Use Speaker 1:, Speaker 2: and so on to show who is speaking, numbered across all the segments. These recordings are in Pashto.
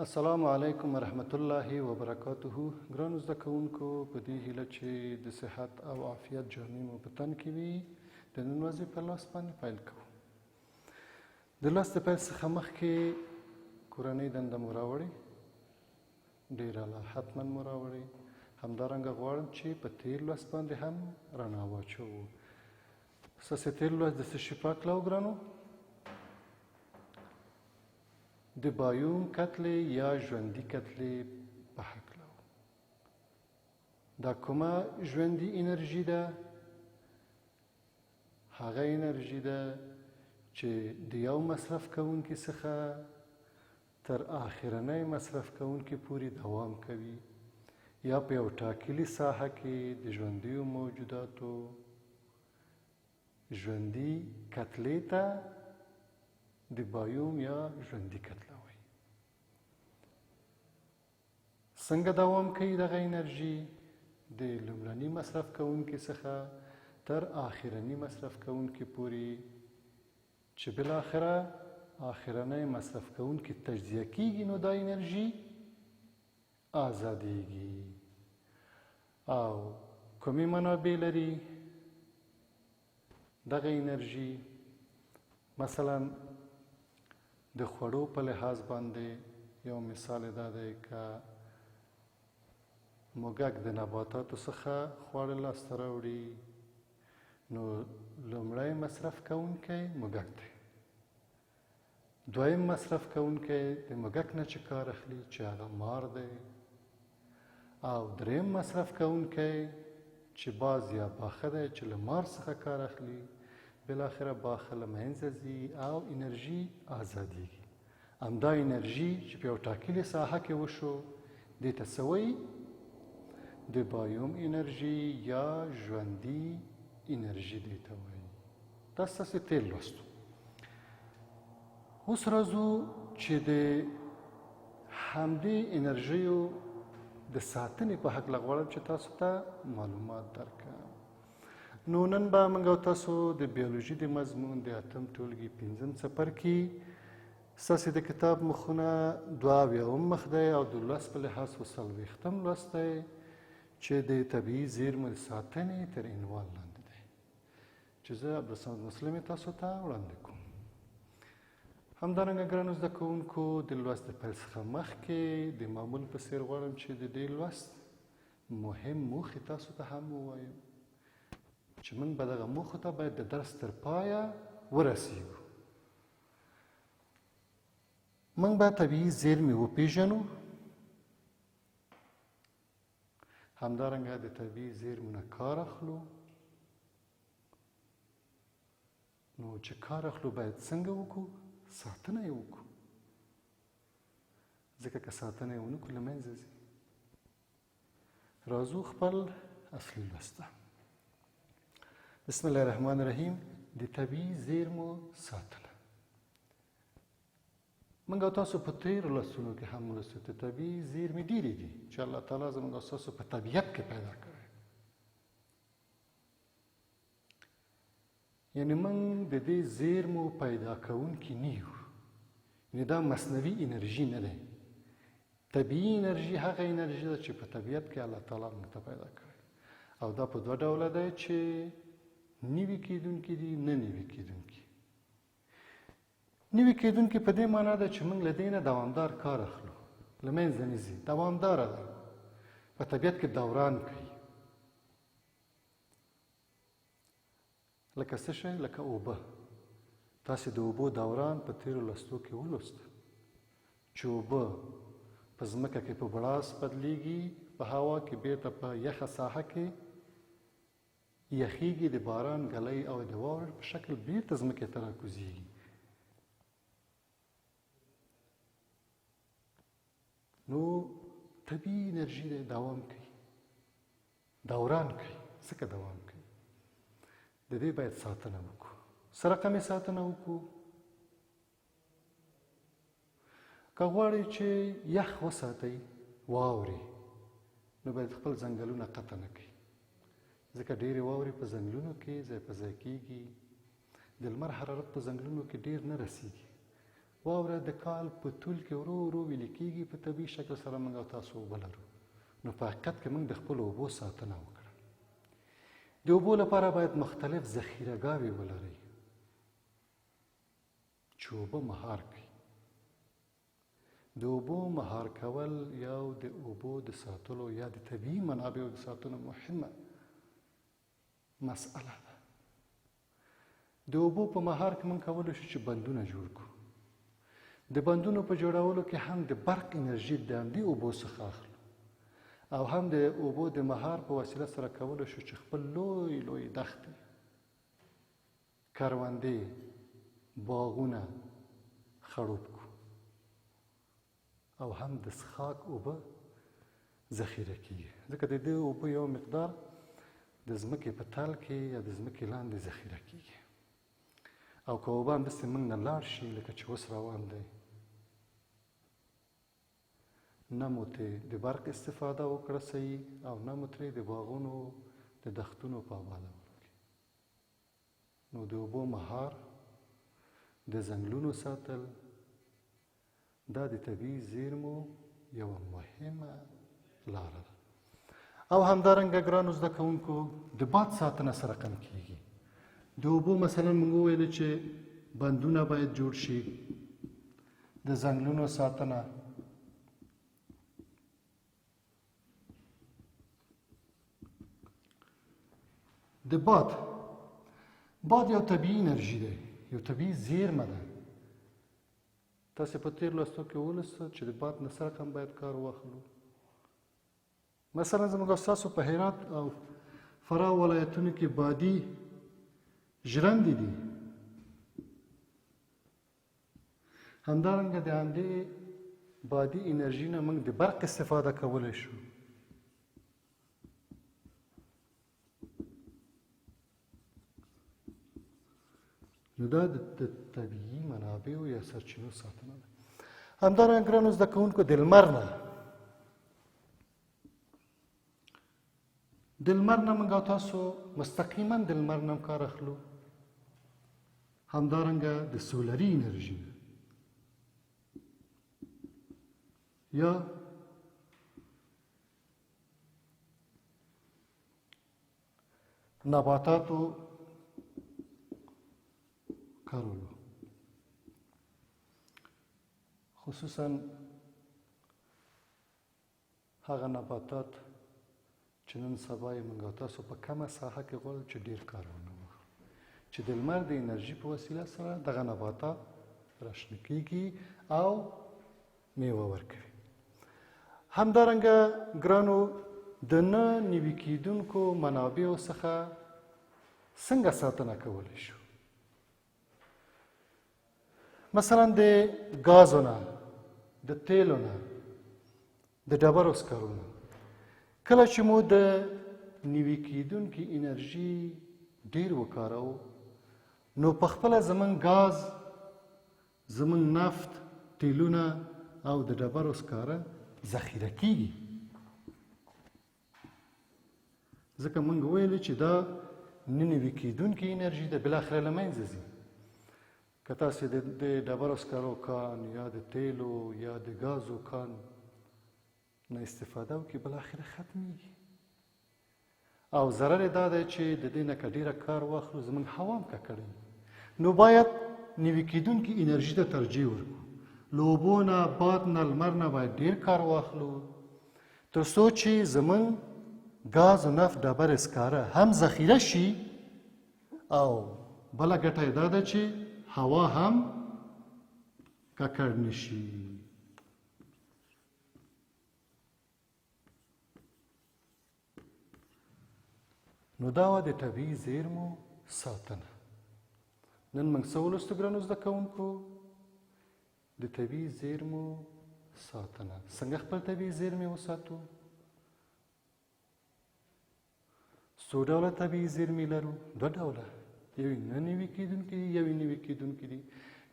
Speaker 1: السلام علیکم ورحمت الله وبرکاته. ګرانو زده کوونکو، په دې هیله چې د صحت او عافیت جامې مو په تن کې وي، د نن ورځې په لوست باندې پیل کوو. د لوست د پیل څخه مخکې کورنۍ دنده مو راوړې، ډېره لا حتما مو راوړې. همدارنګه غواړم چې په تېر لوست باندې هم رڼا واچوو. ستاسې تېر لوست د څه شي په هکله و ګرانو؟ د بایوم کتلې یا ژوندي کتلې په هکله و. دا کومه ژوندي انرژي ده؟ هغه انرژي ده چې د یو مصرف کوونکي څخه تر آخرنۍ مصرف کوونکي پورې دوام کوي، یا په یو ټاکلي ساحه کې د ژوندیو موجوداتو ژوندي کتلې ته د بایوم یا ژوندي کتله وایي. څنګه دوام کوي دغه انرژي؟ د لومړني مصرف کوونکي څخه تر آخرني مصرف کوونکي پورې، چې بالاخره آخرنی مصرف کوونکي تجزیه کیږي، نو دا انرژي آزادیږي. او کومې منابع لري دغه انرژي؟ مثلا د خوړو په لحاظ باندې یو مثال دا دی که موږک د نباتاتو څخه خواړه لاسته راوړي، نو لومړی مصرف کوونکی موږک دی. دویم مصرف کوونکی د موږک نه چې کار اخلي چې هغه مار دی. او دریم مصرف کوونکی چې باز یا باښه دی چې له مار څخه کار اخلي، بالاخره باښه له منځه ځي او انرژي آزادیږي. همدا انرژي چې په یو ټاکلې ساحه کې وشو، دې ته څه وایي؟ د بایوم انرژي یا ژوندي انرژي دې ته وایي. دا ستاسې تېر لوستو. اوس راځو چې د همدې انرژیو د ساتنې په هکله غواړم چې تاسو ته معلومات درکړم. نو نن به موږ او تاسو د بیولوژي د مضمون د 8م ټولګي 5م څپرکي ستاسې د کتاب مخونه 22 مخ دی او د لوست په لحاظ 40م لوست دی، چې د طبیعي زیرمو د ساتنې تر عنوان لاندې دی، چې زه عبدالصمد مسلم تاسو ته وړاندې کوم. همدارنګه ګرانو زده کوونکو، د لوست د پیل څخه مخکې د معمول په څېر غواړم چې د دې لوست مهم موخې تاسو ته هم ووایم، چې موږ به دغه موخو ته باید د درس تر پایه ورسیږو. موږ به طبیعي زیرمې وپېژنو، همدارنګه د طبیعي زیرمو نه کار اخلو. نو چې کار اخلو باید څنګه وکړو؟ ساتنه یې وکړو، ځکه که ساتنه یې ونه کړو له منځه ځي. راځو خپل اصلي لوست ته. بسم الله الرحمن الرحیم. د طبیعي زیرمو ساتنه. موږ او تاسو په تېرو لوستونو کې هم ولوستو چې طبیعي زیرمې ډېرې دي چې الله تعالی زموږ او ستاسو په طبیعت کې پیدا کړی. یعنې موږ د دې زیرمو پیدا کوونکي نه یو، یعنې دا مصنوعي انرژي نه دی. طبیعي انرژي هغه انرژي ده چې په طبیعت کې الله تعالی موږ ته پیدا کړی، او دا په دوه ډوله دی چې نوي کېدونکي دي، نه نوي کېدونکي. نوي کېدونکي په دې معنا ده چې موږ له دې نه دوامدار کار اخلو، له منځه نه ځي، دوامداره ده، په طبیعت کې دوران کوي. لکه څه شی؟ لکه اوبه. تاسې د اوبو دوران په تېرو لوستو کې ولوست، چې اوبه په ځمکه کې په بړاس بدلیږي، په هوا کې بیرته په یخه ساحه کې یخیږي، د باران ګلۍ او د واورې په شکل بیرته ځمکې ته راکوزیږي. نو طبیعي انرژي دی، دوام کوي، دوران کوي. څنګه دوام کوي؟ د دې باید ساتنه وکړو. څه رقمې ساتنه وکړو؟ که غواړئ چې یخ وساتئ، واورې، نو باید خپل ځنګلونه قطع نه کړئ، ځکه ډېرې واورې په ځنګلونو کې ځای په ځای کېږي. د لمر حرارت په ځنګلونو کې ډېر نه رسېږي، واوره د کال په طول کې ورو ورو ویلې کېږي، په طبیعي شکل سره موږ او تاسو اوبه لرو. نو په حقیقت کې موږ د خپلو اوبو ساتنه وکړه. د اوبو لپاره باید مختلف ذخیرهګاوې ولرئ چې اوبه مهار کړي. د اوبو مهار کول یو د اوبو د ساتلو یا د طبیعي منابعو د ساتلو مهمه مسئله ده. د اوبو په مهار کې موږ کولی شو چې بندونه جوړ کړو. د بندونو په جوړولو کې هم د برق انرژي د همدې اوبو څخه اخلو، او هم د اوبو د مهار په وسیله سره کولی شو چې خپل لوی لوی دښتې، کروندې، باغونه خړوب کړو، او هم د څښاک اوبه ذخیره کیږي. ځکه د دې اوبو یو مقدار د ځمکې په تل کې یا د ځمکې لاندې ذخیره کیږي. او که اوبه همداسې موږ نه لاړ شي لکه چې اوس روان دی، نه مو ترې د برق استفاده وکړه صحیح، او نه مو ترې د باغونو د دښتونو په آبادولو کې. نو د اوبو مهار، د ځنګلونو ساتل، دا د طبیعي زیرمو یوه مهمه لاره ده. او همدارنګه ګرانو زده کوونکو، د باد ساتنه سره کم کیږي. د اوبو مثلا موږ وویل چې بندونه باید جوړ شي، د ځنګلونو ساتنه، د باد یو طبیعي انرژي دی، یو طبیعي زیرمه ده. تاسې په تېر لوستو کې ولوستل چې د باد نه سره هم باید کار واخلو. مثلا زموږ ستاسو په هرات او فراه ولایتونو کې بادي ژرندې دي. همدارنګه د همدې بادي انرژي نه موږ د برق استفاده کولی شو. نو دا د طبیعي منابعو یا سرچینو ساتنه ده. همدارنګه ګرانو زده کوونکو، د لمر نه موږ او تاسو مستقیما د لمر نه کار اخلو. همدارنګه د سولري انرژي یا نباتاتو کارولو، خصوصا هغه نباتات چې نن سبا یې موږ او تاسو په کمه ساحه کې غواړو چې ډېر کار ونه واخلو، چې د لمر د انرژي په وسیله سره دغه نباتات راشنه کېږي او میوه ورکوي. همدارنګه ګرانو، د نه نوي کېدونکو منابعو څخه څنګه ساتنه کولی شو؟ مثلا د ګازو نه، د تیلو نه، د ډبرو سکرو نه. کله چې مو د نوي کېدونکي انرژي ډېر وکاروو، نو پخپله زموږ ګاز، زموږ نفت، تیلونه او د ډبرو سکاره ذخیره کیږي. ځکه موږ ویلو چې دا نه نوي کېدونکې انرژي ده، بالاخره له منځه ځي. که تاسې د ډبرو سکرو کان یا د تیلو یا د ګازو کان نه استفاده وکړي، بالاخره ختمیږي. او ضرر یې دا دی چې د دې نه که ډېره کار واخلو، زموږ هوا هم ککړوي. نو باید نوي کېدونکې انرژي ته ترجیح ورکړو. له اوبو نه، باد نه، لمر نه باید ډېر کار واخلو، تر څو چې زموږ ګاز و نفت، ډبرې سکاره هم ذخیره شي، او بله ګټه یې دا ده چې هوا هم ککړ نشي. نو دا وه د طبیعي زیرمو ساتنه. نن موږ څه ولوستو ګرانو زده کوونکو؟ د طبیعي زیرمو ساتنه. څنګه خپل طبیعي زیرمې وساتو؟ څو ډوله طبیعي زیرمې لرو؟ دوه ډوله، یو نه نوي کېدونکي دي، یو نوي کېدونکي دي.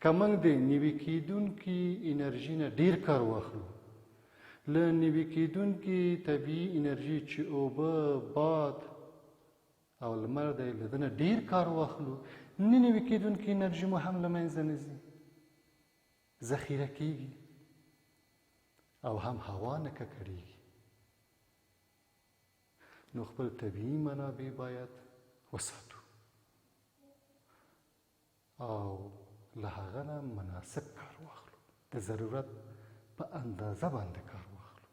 Speaker 1: که موږ د نوي کېدونکي انرژي نه ډېر کار واخلو، له نوي کېدونکي طبیعي انرژي چې اوبه، باد او لمر دی، له ده نه ډېر کار واخلو، نه نوي کېدونکي انرژي مو هم له منځه نه ځي. ذخیره کیږي او هم هوا نه ککړیږي. نو خپل طبیعي منابع باید وساتو او له هغه نه مناسب کار واخلو، د ضرورت په اندازه باندې کار واخلو.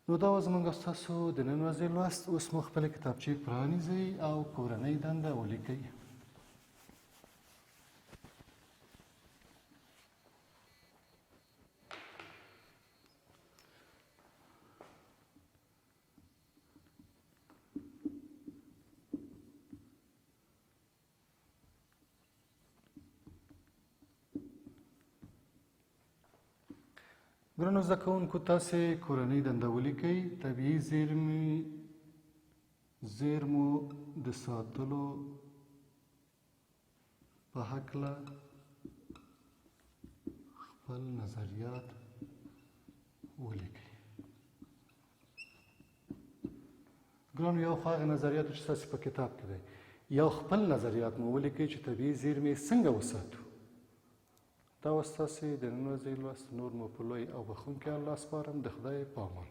Speaker 1: نو دا زموږ ستاسو د نن ورځې لوست. اوس مو خپلې کتابچې پرانیزئ او کورنۍ دنده ولیکئ. ګرانو زده کوونکو، تاسې کورنۍ دنده ولیکئ. طبیعي زیرمو د ساتلو په هکله خپل نظریات ولیکئ. ګرانو، یو خو هغه نظریاتو چې ستاسې په کتاب کې دی، یو خپل نظریات مو ولیکئ چې طبیعي زیرمې څنګه وساتو. دا اوس ستاسې د نن ورځې لوست. نور مو په لوی او بخښونکي الله سپارم. د خدای په امان.